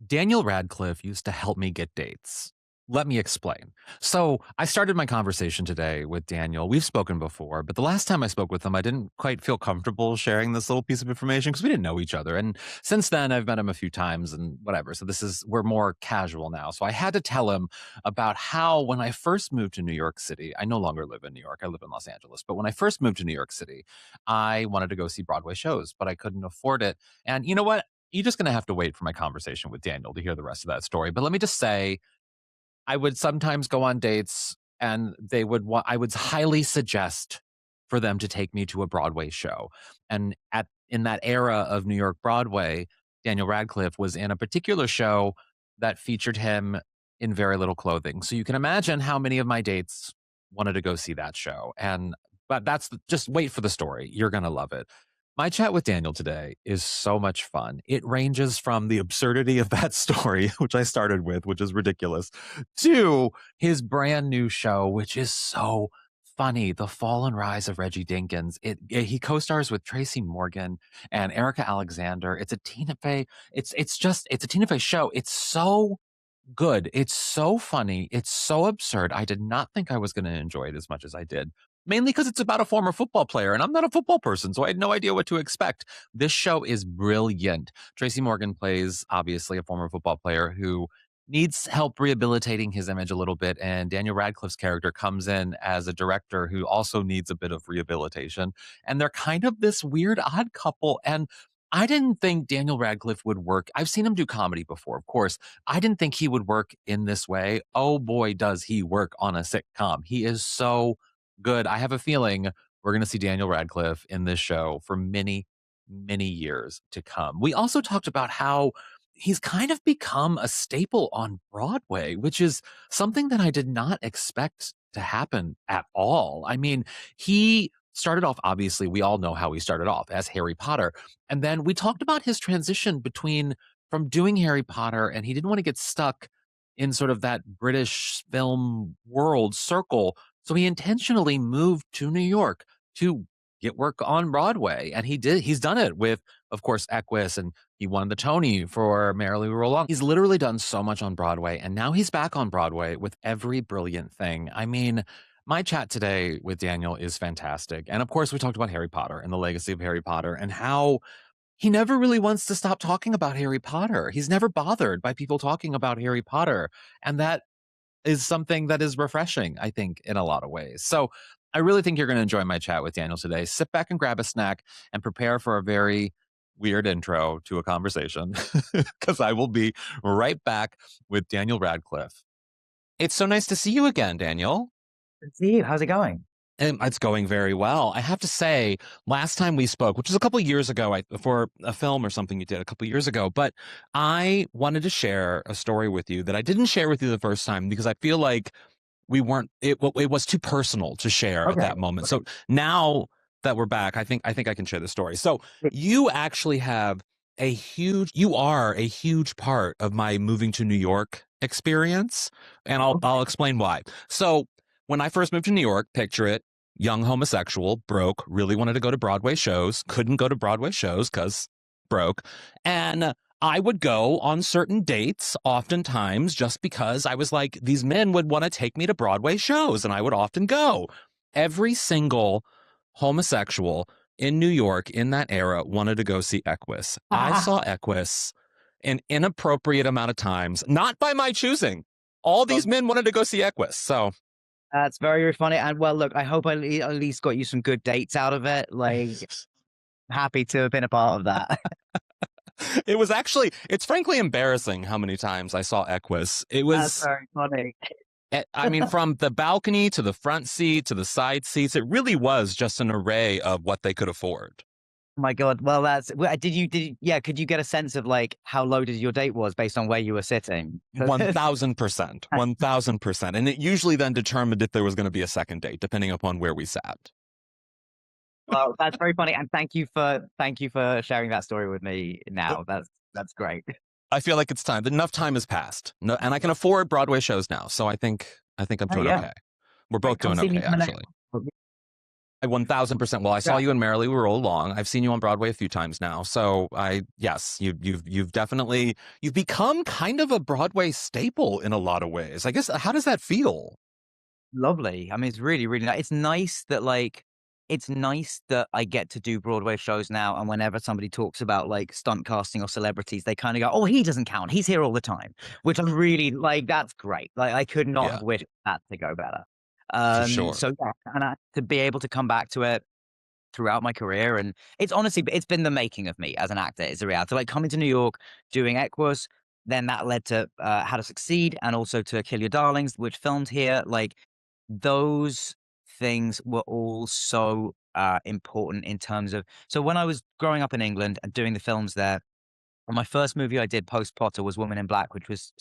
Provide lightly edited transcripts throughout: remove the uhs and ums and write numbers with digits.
Daniel Radcliffe used to help me get dates. Let me explain. So, I started my conversation today with Daniel. We've spoken before, but the last time I spoke with him, I didn't quite feel comfortable sharing this little piece of information because we didn't know each other. And since then, I've met him a few times and whatever. So, we're more casual now. So, I had to tell him about how when I first moved to New York City, I no longer live in New York, I live in Los Angeles. But when I first moved to New York City, I wanted to go see Broadway shows, but I couldn't afford it. And you know what? You're just going to have to wait for my conversation with Daniel to hear the rest of that story. But let me just say, I would sometimes go on dates and I would highly suggest for them to take me to a Broadway show. And in that era of New York Broadway, Daniel Radcliffe was in a particular show that featured him in very little clothing. So you can imagine how many of my dates wanted to go see that show. But just wait for the story. You're going to love it. My chat with Daniel today is so much fun. It ranges from the absurdity of that story, which I started with, which is ridiculous, to his brand new show, which is so funny. The Fall and Rise of Reggie Dinkins. He co-stars with Tracy Morgan and Erica Alexander. It's a Tina Fey. It's a Tina Fey show. It's so good. It's so funny. It's so absurd. I did not think I was going to enjoy it as much as I did. Mainly because it's about a former football player, and I'm not a football person, so I had no idea what to expect. This show is brilliant. Tracy Morgan plays, obviously, a former football player who needs help rehabilitating his image a little bit, and Daniel Radcliffe's character comes in as a director who also needs a bit of rehabilitation. And they're kind of this weird, odd couple, and I didn't think Daniel Radcliffe would work. I've seen him do comedy before, of course. I didn't think he would work in this way. Oh boy, does he work on a sitcom. He is so good. I have a feeling we're going to see Daniel Radcliffe in this show for many, many years to come. We also talked about how he's kind of become a staple on Broadway, which is something that I did not expect to happen at all. I mean, he started off, obviously, we all know how he started off as Harry Potter. And then we talked about his transition from doing Harry Potter, and he didn't want to get stuck in sort of that British film world circle. So he intentionally moved to New York to get work on Broadway. And he's done it with, of course, Equus, and he won the Tony for Merrily We Roll Along. He's literally done so much on Broadway, and now he's back on Broadway with every brilliant thing. I mean, my chat today with Daniel is fantastic. And of course, we talked about Harry Potter and the legacy of Harry Potter and how he never really wants to stop talking about Harry Potter. He's never bothered by people talking about Harry Potter. And that is something that is refreshing, I think, in a lot of ways. So I really think you're going to enjoy my chat with Daniel today. Sit back and grab a snack and prepare for a very weird intro to a conversation because I will be right back with Daniel Radcliffe. It's so nice to see you again, Daniel. Good to see you. How's it going? And it's going very well. I have to say, last time we spoke, which was a couple of years ago, for a film or something you did a couple of years ago, but I wanted to share a story with you that I didn't share with you the first time because I feel like it was too personal to share at that moment. So now that we're back, I think I can share the story. So you actually you are a huge part of my moving to New York experience, and I'll explain why. So when I first moved to New York, picture it, young homosexual, broke, really wanted to go to Broadway shows, couldn't go to Broadway shows because broke. And I would go on certain dates, oftentimes, just because I was like, these men would want to take me to Broadway shows, and I would often go. Every single homosexual in New York in that era wanted to go see Equus. I saw Equus an inappropriate amount of times, not by my choosing. All these men wanted to go see Equus, so... That's very funny. And well, look, I hope I at least got you some good dates out of it. Like, happy to have been a part of that. It's frankly embarrassing how many times I saw Equus. That's very funny. I mean, from the balcony to the front seat to the side seats, it really was just an array of what they could afford. Oh my God. Well, could you get a sense of like how loaded your date was based on where you were sitting? 1,000%, 1,000%. And it usually then determined if there was going to be a second date, depending upon where we sat. Well, that's very funny. And thank you for sharing that story with me now. That's great. I feel like it's time. Enough time has passed. No, and I can afford Broadway shows now. So I think I'm doing okay. We're both doing okay, actually. I 1000%. Well, I saw Yeah. you in Merrily We Roll Along. I've seen you on Broadway a few times now. So yes, you've definitely, you've become kind of a Broadway staple in a lot of ways. I guess, how does that feel? Lovely. I mean, it's really, really nice. It's nice that it's nice that I get to do Broadway shows now, and whenever somebody talks about like stunt casting or celebrities, they kind of go, "Oh, he doesn't count. He's here all the time," which I'm really like. That's great. Like I could not Yeah, have wished that to go better. for sure. So yeah, and to be able to come back to it throughout my career. And it's honestly, it's been the making of me as an actor, is the reality. Like coming to New York, doing Equus, then that led to How to Succeed and also to Kill Your Darlings, which filmed here. Like those things were all so important in terms of. So when I was growing up in England and doing the films there, my first movie I did post Potter was Woman in Black, which was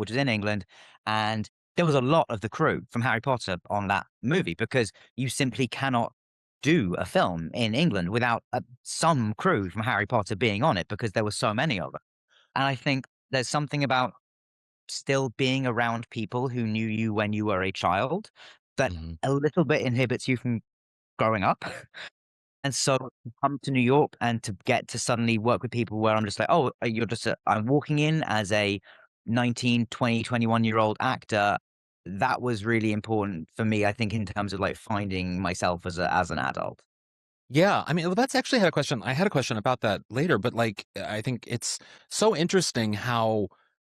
in England, and there was a lot of the crew from Harry Potter on that movie because you simply cannot do a film in England without some crew from Harry Potter being on it because there were so many of them. And I think there's something about still being around people who knew you when you were a child that Mhm. a little bit inhibits you from growing up. And so to come to New York and to get to suddenly work with people where I'm just like, oh, you're just I'm walking in as a 19, 20, 21-year-old actor. That was really important for me, I think, in terms of like finding myself as an adult. Yeah, I mean, well, that's actually had a question. I had a question about that later, but like, I think it's so interesting how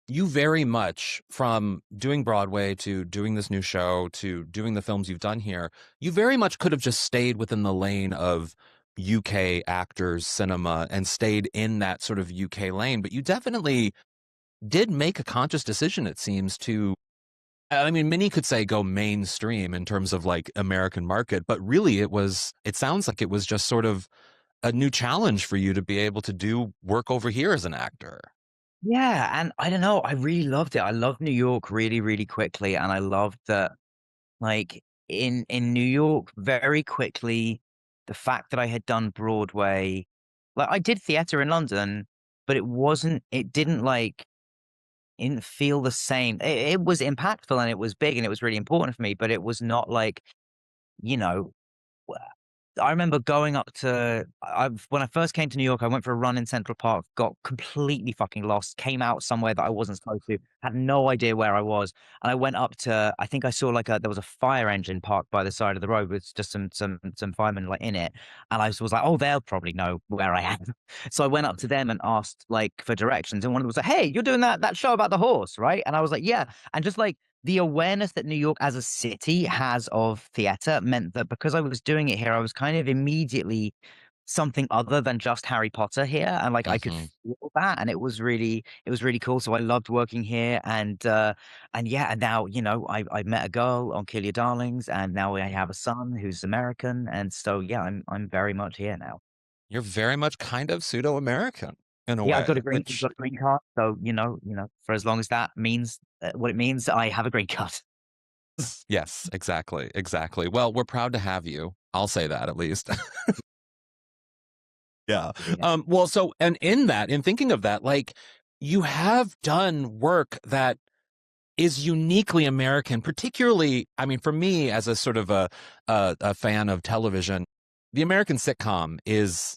you very much, from doing Broadway to doing this new show to doing the films you've done here, you very much could have just stayed within the lane of UK actors, cinema, and stayed in that sort of UK lane. But you definitely did make a conscious decision, it seems, to, I mean, many could say go mainstream in terms of like American market, but really it sounds like it was just sort of a new challenge for you to be able to do work over here as an actor. Yeah, and I don't know, I really loved it. I loved New York really, really quickly, and I loved that, like, in New York, very quickly, the fact that I had done Broadway like, I did theater in London, but it didn't, like it didn't feel the same. It was impactful, and it was big, and it was really important for me, but it was not like, you know I remember going up to I've when I first came to New York, I went for a run in Central Park, got completely fucking lost, came out somewhere that I wasn't supposed to, had no idea where I was. And I went up to I think I saw like there was a fire engine parked by the side of the road with just some firemen like in it. And I was like, oh, they'll probably know where I am. So I went up to them and asked like for directions. And one of them was like, hey, you're doing that show about the horse, right? And I was like, yeah. And just like the awareness that New York as a city has of theater meant that because I was doing it here, I was kind of immediately something other than just Harry Potter here, and like I could Hmm. feel that, and it was really cool. So I loved working here, and yeah, and now I met a girl on Kill Your Darlings, and now I have a son who's American, and so yeah, I'm very much here now. You're very much kind of pseudo-American in a Yeah, I've got way, a green, I've which got a green card, so for as long as that means what it means, I have a green card. yes, exactly, exactly. Well, we're proud to have you. I'll say that at least. Yeah. Well, so, and in that, in thinking of that, like, you have done work that is uniquely American, particularly, I mean, for me as a sort of a fan of television, the American sitcom is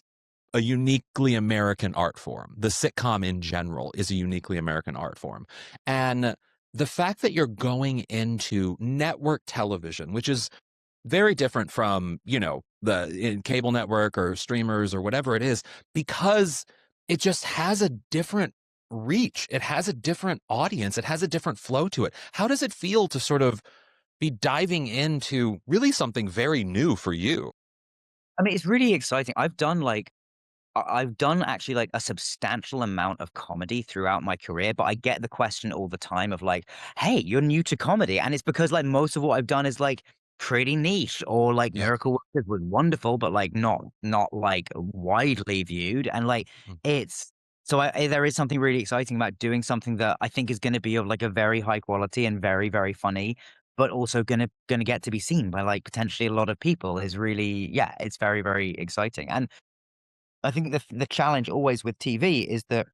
a uniquely American art form. The sitcom in general is a uniquely American art form. And the fact that you're going into network television, which is very different from, the in cable network or streamers or whatever it is, because it just has a different reach. It has a different audience. It has a different flow to it. How does it feel to sort of be diving into really something very new for you? I mean, it's really exciting. I've done actually like a substantial amount of comedy throughout my career, but I get the question all the time of like, "Hey, you're new to comedy," and it's because like most of what I've done is like pretty niche, or like Yeah. Miracle Workers was wonderful, but like not like widely viewed, and like Mm. it's there is something really exciting about doing something that I think is going to be of like a very high quality and very very funny, but also gonna get to be seen by like potentially a lot of people. Is really yeah, it's very very exciting. And I think the challenge always with TV is that,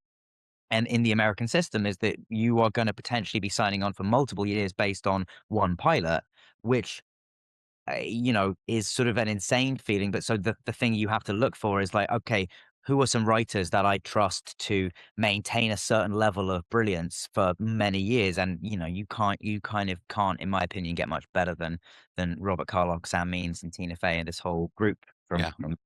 and in the American system, is that you are going to potentially be signing on for multiple years based on one pilot, which is sort of an insane feeling. But so the thing you have to look for is like, okay, who are some writers that I trust to maintain a certain level of brilliance for many years? And you kind of can't, in my opinion, get much better than Robert Carlock, Sam Means, and Tina Fey and this whole group Yeah. from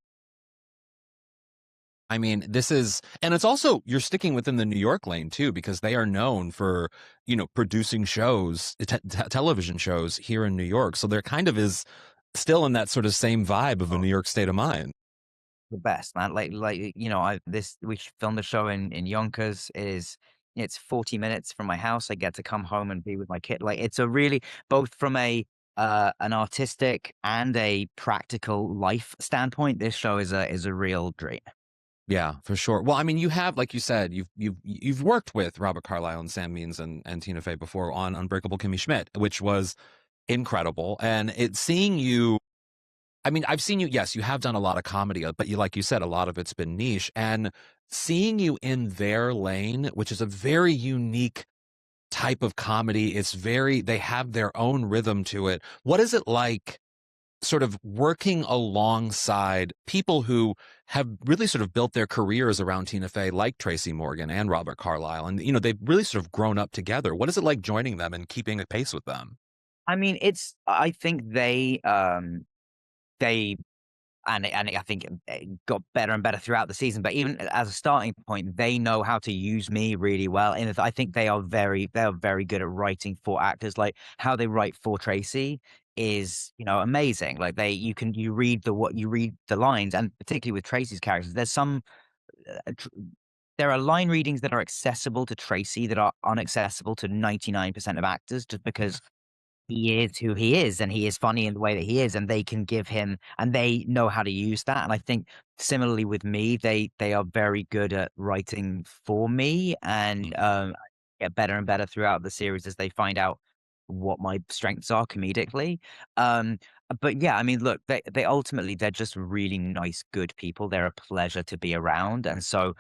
I mean, this is, and it's also, you're sticking within the New York lane too, because they are known for, producing shows, television shows here in New York. So there kind of is still in that sort of same vibe of a New York state of mind. the best, man. I this we filmed the show in Yonkers. It's 40 minutes from my house. I get to come home and be with my kid. Like it's a really both from a an artistic and a practical life standpoint. This show is a real dream. Yeah, for sure. Well, I mean, you have, like you said, you've worked with Robert Carlyle and Sam Means and Tina Fey before on Unbreakable Kimmy Schmidt, which was incredible. And seeing you, I mean, I've seen you, yes, you have done a lot of comedy, but like you said, a lot of it's been niche. And seeing you in their lane, which is a very unique type of comedy, they have their own rhythm to it. What is it like sort of working alongside people who have really sort of built their careers around Tina Fey, like Tracy Morgan and Robert Carlyle, and they've really sort of grown up together? What is it like joining them and keeping a pace with them? I mean, I think they and I think it got better and better throughout the season. But even as a starting point, they know how to use me really well. And I think they are very good at writing for actors. Like how they write for Tracy is, amazing. Like you read you read the lines, and particularly with Tracy's characters, uh, tr- there are line readings that are accessible to Tracy that are unaccessible to 99% of actors, just because he is who he is, and he is funny in the way that he is, and they can give him and they know how to use that. And I think similarly with me, they are very good at writing for me, and get better and better throughout the series as they find out what my strengths are comedically. Um, but yeah, I mean, look, they ultimately they're just really nice, good people. They're a pleasure to be around, and so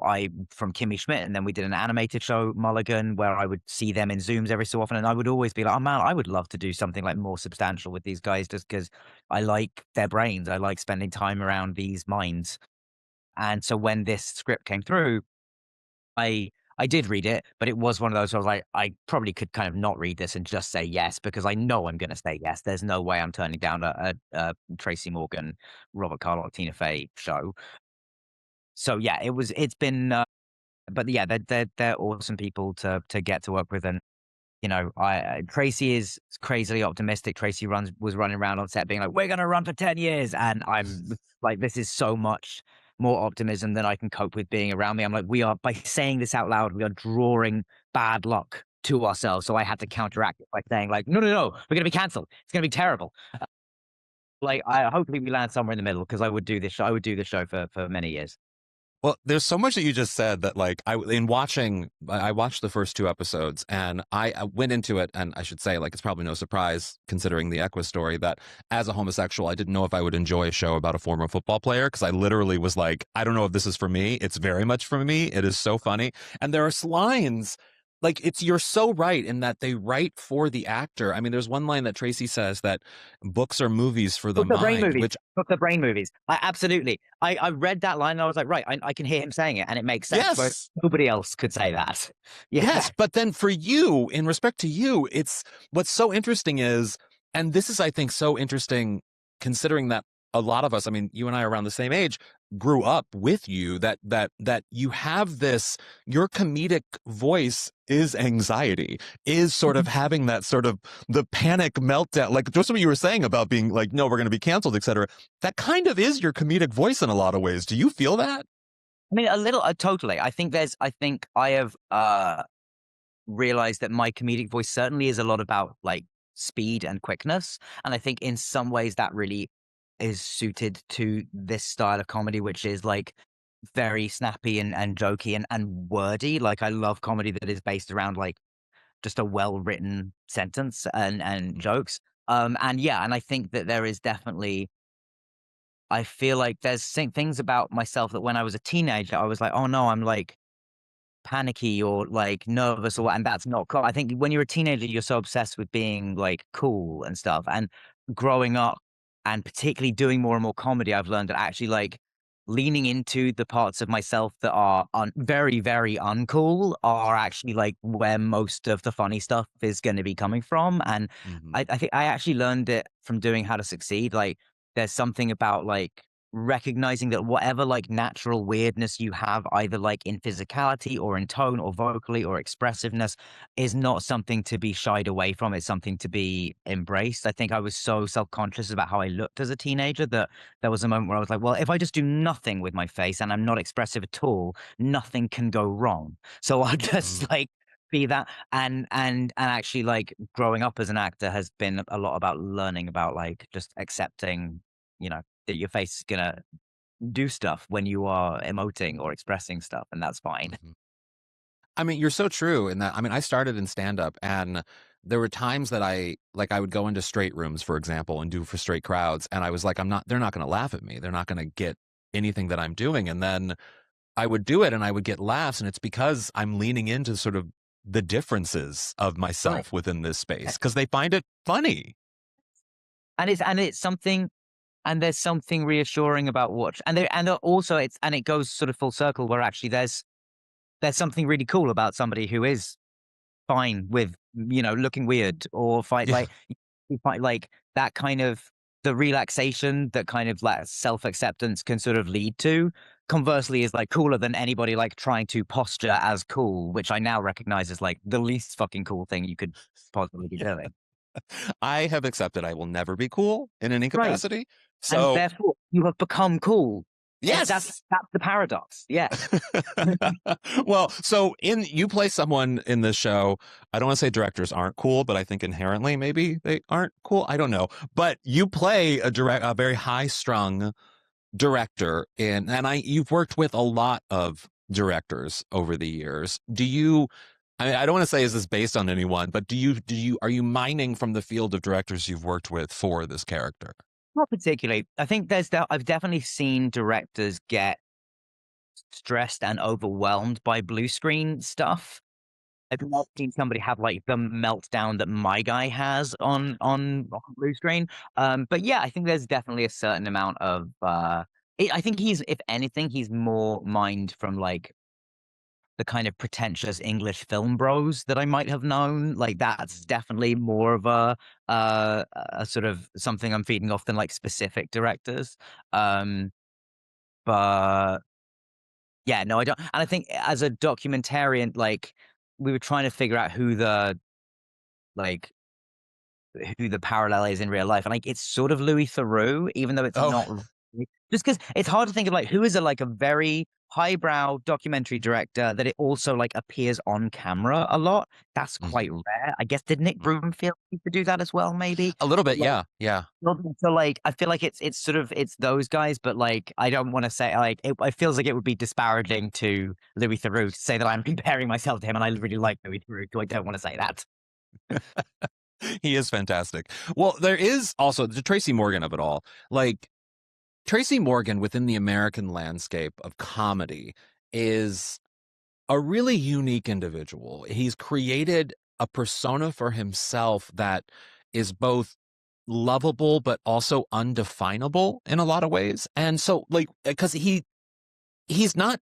I from Kimmy Schmidt, and then we did an animated show, Mulligan, where I would see them in Zooms every so often, and I would always be like, "Oh man, I would love to do something like more substantial with these guys, just because I like their brains. I like spending time around these minds." And so when this script came through, I I did read it, but it was one of those where I was like, I probably could kind of not read this and just say yes because I know I'm going to say yes. There's no way I'm turning down a Tracy Morgan, Robert Carlock, Tina Fey show. So yeah, it's been but yeah, they're awesome people to get to work with. And Tracy is crazily optimistic. Tracy was running around on set being like, "We're gonna run for 10 years," and I'm like, "This is so much more optimism than I can cope with being around me." I'm like, "We are by saying this out loud, we are drawing bad luck to ourselves." So I had to counteract it by saying like, "No, no, no, we're gonna be cancelled. It's gonna be terrible." Like, I hopefully we land somewhere in the middle because I would do this show. I would do this show for many years. Well, there's so much that you just said that, like, I watched the first two episodes, and I went into it, and I should say, like, it's probably no surprise considering the Equa story that as a homosexual, I didn't know if I would enjoy a show about a former football player, because I literally was like, I don't know if this is for me. It's very much for me. It is so funny, and there are lines. Like, you're so right in that they write for the actor. I mean, there's one line that Tracy says that books are movies for the Book the brain mind, movies. which, Book the brain movies. I absolutely. I read that line and I was like, right, I can hear him saying it and it makes sense. Where yes, nobody else could say that. Yeah. yes, but then for you, in respect to you, it's what's so interesting is, and this is, I think, so interesting considering that a lot of us, I mean, you and I are around the same age, grew up with you, that you have this, your comedic voice is anxiety, is sort of having that sort of the panic meltdown, like just what you were saying about being like, no, we're going to be canceled, etc. That kind of is your comedic voice in a lot of ways. Do you feel that? I mean, a little, totally. I think I have realized that my comedic voice certainly is a lot about like speed and quickness. And I think in some ways that really is suited to this style of comedy, which is like very snappy and jokey and wordy. Like I love comedy that is based around like just a well written sentence and jokes. And yeah, and I think that there is definitely I feel like there's things about myself that when I was a teenager, I was like, oh no, I'm like panicky or like nervous, or and that's not cool. I think when you're a teenager, you're so obsessed with being like cool and stuff. And growing up and particularly doing more and more comedy, I've learned that actually like leaning into the parts of myself that are very, very uncool are actually like where most of the funny stuff is going to be coming from. And Hmm. I think I actually learned it from doing How to Succeed. Like there's something about like recognizing that whatever like natural weirdness you have, either like in physicality or in tone or vocally or expressiveness, is not something to be shied away from. It's something to be embraced. I think I was so self-conscious about how I looked as a teenager that there was a moment where I was like, well, if I just do nothing with my face and I'm not expressive at all, nothing can go wrong. So I'll just like be that. And actually like growing up as an actor has been a lot about learning about like just accepting, that your face is gonna do stuff when you are emoting or expressing stuff, and that's fine. Hmm. I mean, you're so true in that. I mean, I started in stand up, and there were times that I would go into straight rooms, for example, and do for straight crowds. And I was like, they're not going to laugh at me. They're not going to get anything that I'm doing. And then I would do it and I would get laughs. And it's because I'm leaning into sort of the differences of Right. myself within this Yeah. space because they find it funny. And it's something, and there's something reassuring about and there also it goes sort of full circle where actually there's something really cool about somebody who is fine with, looking weird or fight Yeah. like you find like that kind of the relaxation that kind of like self-acceptance can sort of lead to. Conversely, is like cooler than anybody like trying to posture as cool, which I now recognize as like the least fucking cool thing you could possibly be Yeah. doing. I have accepted I will never be cool in any Right. capacity. And So, therefore you have become cool. And that's yes. that's the paradox. Yeah. Well, so in you play someone in this show. I don't want to say directors aren't cool, but I think inherently maybe they aren't cool. I don't know. But you play a very high strung director and you've worked with a lot of directors over the years. I don't want to say is this based on anyone, but are you mining from the field of directors you've worked with for this character? Not particularly. I think I've definitely seen directors get stressed and overwhelmed by blue screen stuff. I've not seen somebody have like the meltdown that my guy has on blue screen. But yeah, I think there's definitely a certain amount of I think if anything, he's more mined from like the kind of pretentious English film bros that I might have known. Like that's definitely more of a sort of something I'm feeding off than like specific directors. Um, but yeah, no, I don't. And I think as a documentarian, like we were trying to figure out like who the parallel is in real life, and like it's sort of Louis Theroux, even though it's Oh, not. Just because it's hard to think of like who is like a very highbrow documentary director that it also like appears on camera a lot. That's quite mhm. rare. I guess did Nick Broomfield used to do that as well? Maybe. A little bit, yeah, yeah. So like I feel like it's sort of it's those guys, but like I don't want to say like it feels like it would be disparaging to Louis Theroux to say that I'm comparing myself to him, and I really like Louis Theroux, so I don't want to say that. He is fantastic. Well, there is also the Tracy Morgan of it all. Like Tracy Morgan within the American landscape of comedy is a really unique individual. He's created a persona for himself that is both lovable but also undefinable in a lot of ways. And so like because he's not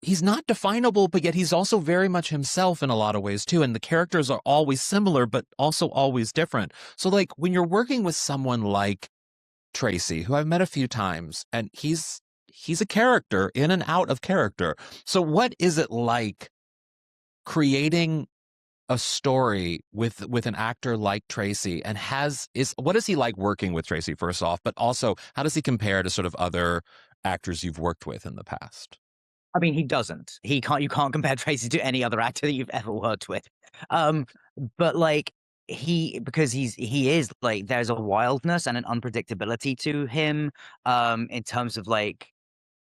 he's not definable, but yet he's also very much himself in a lot of ways too. And the characters are always similar, but also always different. So like when you're working with someone like Tracy, who I've met a few times, and he's a character in and out of character. So what is it like creating a story with an actor like Tracy and what is he like working with Tracy first off, but also how does he compare to sort of other actors you've worked with in the past? I mean, he doesn't. He can't. You can't compare Tracy to any other actor that you've ever worked with. Um, but like because he is like there's a wildness and an unpredictability to him. In terms of like,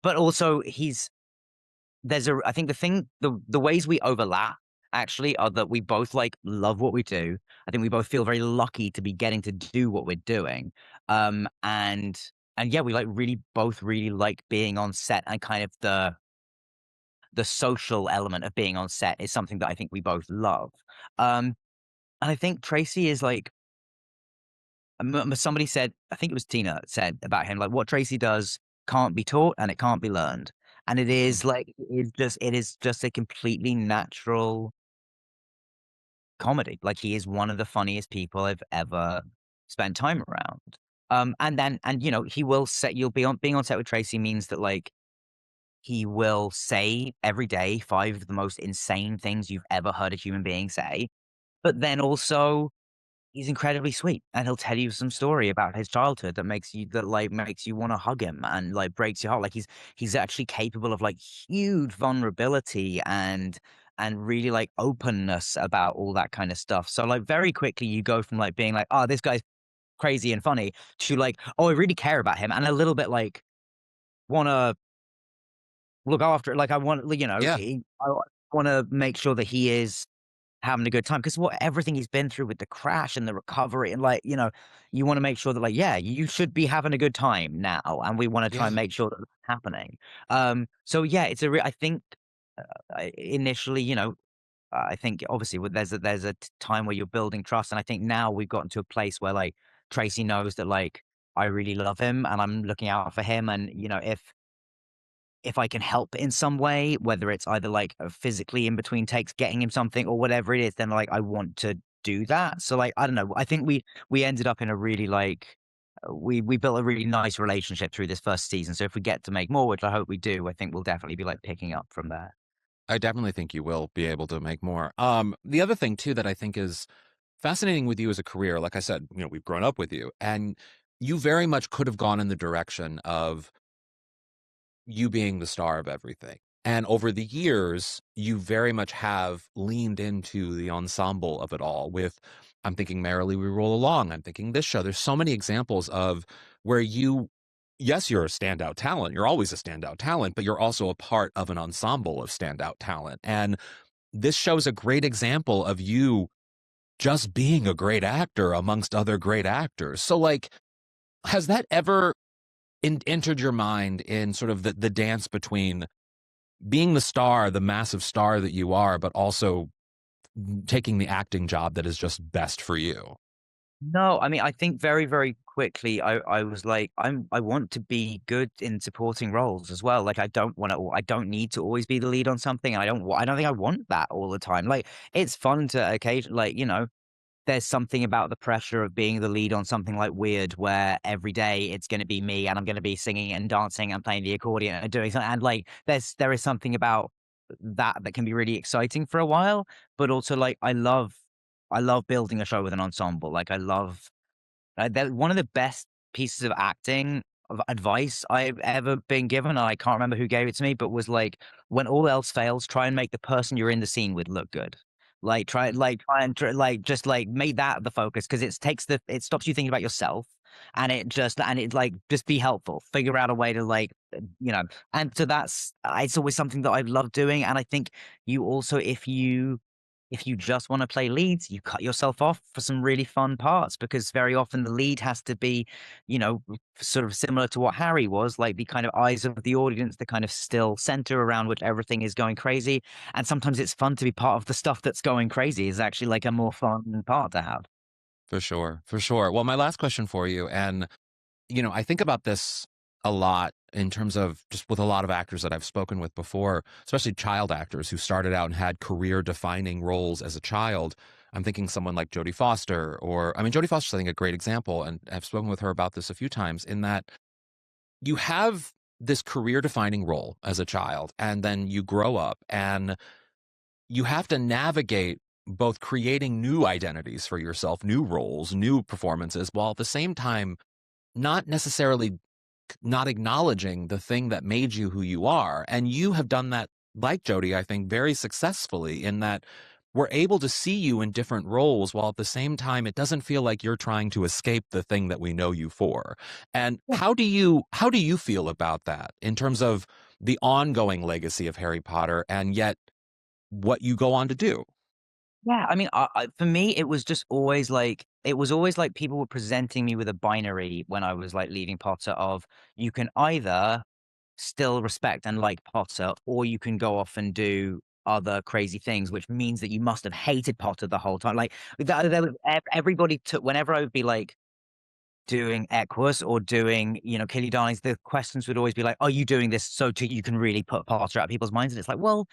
but also I think the ways we overlap actually are that we both like love what we do. I think we both feel very lucky to be getting to do what we're doing. And yeah, we like really both really like being on set and kind of the social element of being on set is something that I think we both love. Um, and I think Tracy is like somebody said, I think it was Tina said about him, like what Tracy does can't be taught and it can't be learned. And it Mm. is like it is just a completely natural comedy. Like he is one of the funniest people I've ever spent time around. And you know, he will set you'll be on being on set with Tracy means that like he will say every day 5 of the most insane things you've ever heard a human being say. But then also he's incredibly sweet, and he'll tell you some story about his childhood that like makes you want to hug him and like breaks your heart. Like he's actually capable of like huge vulnerability and really like openness about all that kind of stuff. So like very quickly you go from like being like, oh, this guy's crazy and funny to like, oh, I really care about him and a little bit like want to look after. Like I want, you know, Yeah. I want to make sure that he is having a good time because what everything he's been through with the crash and the recovery and like, you know, you want to make sure that like, yeah, you should be having a good time now. And we want to try Yeah. and make sure that that's happening. So yeah, I think initially, you know, I think obviously there's a time where you're building trust. And I think now we've gotten to a place where like Tracy knows that like, I really love him and I'm looking out for him. And, you know, if I can help in some way, whether it's either like physically in between takes, getting him something or whatever it is, then like I want to do that. So like I don't know. I think we ended up in a really like we built a really nice relationship through this first season. So if we get to make more, which I hope we do, I think we'll definitely be like picking up from there. I definitely think you will be able to make more. The other thing too that I think is fascinating with you as a career, like I said, you know, we've grown up with you, and you very much could have gone in the direction of you being the star of everything. And over the years, you very much have leaned into the ensemble of it all with, I'm thinking Merrily We Roll Along. I'm thinking this show. There's so many examples of where you, yes, you're a standout talent. You're always a standout talent, but you're also a part of an ensemble of standout talent. And this show's a great example of you just being a great actor amongst other great actors. So, like, has that ever entered your mind in sort of the dance between being the star, the massive star that you are, but also taking the acting job that is just best for you? No, I mean, I think very, very quickly I was like, I want to be good in supporting roles as well. Like I don't need to always be the lead on something. I don't think I want that all the time. Like it's fun to occasion like, you know, there's something about the pressure of being the lead on something like Weird, where every day it's going to be me and I'm going to be singing and dancing and playing the accordion and doing something. And like, there is something about that can be really exciting for a while. But also, like, I love building a show with an ensemble. Like, I love that one of the best pieces of acting of advice I've ever been given, and I can't remember who gave it to me, but was like, when all else fails, try and make the person you're in the scene with look good. Try and like just like make that the focus because it stops you thinking about yourself, and it like just be helpful. Figure out a way to like you know, and so that's it's always something that I've loved doing, and I think you also if you just want to play leads, you cut yourself off for some really fun parts because very often the lead has to be, you know, sort of similar to what Harry was, like the kind of eyes of the audience, the kind of still center around which everything is going crazy. And sometimes it's fun to be part of the stuff that's going crazy is actually like a more fun part to have. For sure, for sure. Well, my last question for you, and you know, I think about this a lot in terms of just with a lot of actors that I've spoken with before, especially child actors who started out and had career defining roles as a child. I'm thinking someone like Jodie Foster, or I mean, Jodie Foster's, I think, a great example. And I've spoken with her about this a few times in that you have this career defining role as a child, and then you grow up and you have to navigate both creating new identities for yourself, new roles, new performances, while at the same time not necessarily not acknowledging the thing that made you who you are. And you have done that, like Jodie, I think, very successfully in that we're able to see you in different roles while at the same time it doesn't feel like you're trying to escape the thing that we know you for. And how do you feel about that in terms of the ongoing legacy of Harry Potter and yet what you go on to do? Yeah, I mean, for me, it was always like people were presenting me with a binary when I was like leading Potter of you can either still respect and like Potter, or you can go off and do other crazy things, which means that you must have hated Potter the whole time. Like everybody took whenever I would be like doing Equus or doing, Kill Your Darlings, the questions would always be like, "Are you doing this you can really put Potter out of people's minds?" And it's like, well,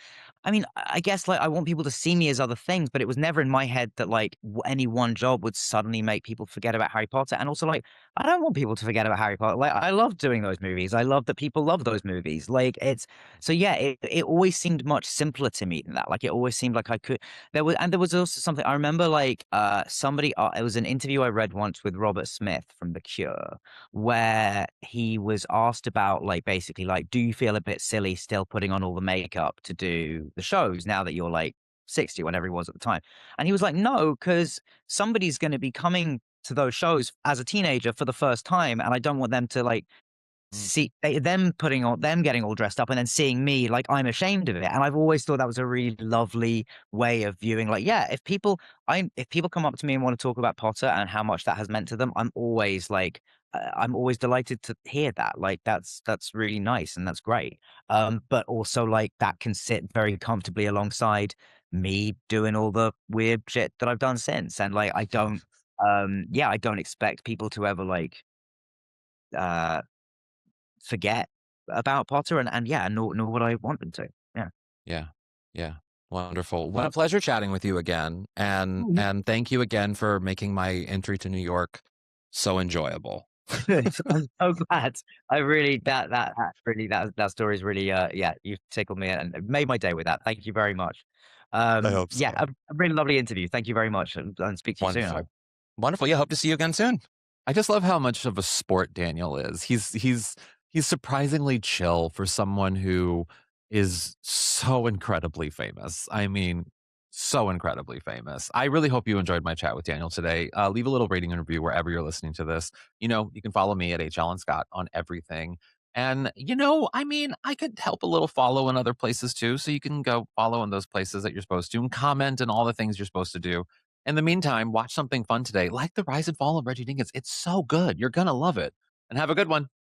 I mean, I guess like I want people to see me as other things, but it was never in my head that like any one job would suddenly make people forget about Harry Potter. And also, like, I don't want people to forget about Harry Potter. Like, I love doing those movies. I love that people love those movies. Like, it's so yeah. It always seemed much simpler to me than that. Like, it always seemed like I could. There was also something I remember, like somebody. It was an interview I read once with Robert Smith from The Cure, where he was asked about like basically like, do you feel a bit silly still putting on all the makeup to do the shows now that you're like 60, whatever he was at the time? And he was like, no, because somebody's going to be coming to those shows as a teenager for the first time, and I don't want them to like Mm. them getting all dressed up and then seeing me like I'm ashamed of it. And I've always thought that was a really lovely way of viewing, like, yeah, if people come up to me and want to talk about Potter and how much that has meant to them, I'm always like, I'm always delighted to hear that. Like, that's really nice and that's great. But also like that can sit very comfortably alongside me doing all the weird shit that I've done since. And like I don't expect people to ever like uh forget about Potter, and yeah, nor would I want them to. Yeah. Yeah. Yeah. Wonderful. What a pleasure chatting with you again. And Oh, yeah. and thank you again for making my entry to New York so enjoyable. Good. I'm so glad. I really that really that story is really, yeah, you've tickled me and made my day with that. Thank you very much. I hope Yeah, so. a really lovely interview. Thank you very much, and speak to you soon, I hope. Wonderful. Wonderful. Yeah, hope to see you again soon. I just love how much of a sport Daniel is. He's surprisingly chill for someone who is so incredibly famous. I mean, so incredibly famous. I really hope you enjoyed my chat with Daniel today. Leave a little rating and review wherever you're listening to this. You can follow me at H. Allen Scott on everything. And, I mean, I could help a little follow in other places too. So you can go follow in those places that you're supposed to and comment and all the things you're supposed to do. In the meantime, watch something fun today, like The Rise and Fall of Reggie Dinkins. It's so good. You're gonna love it. And have a good one.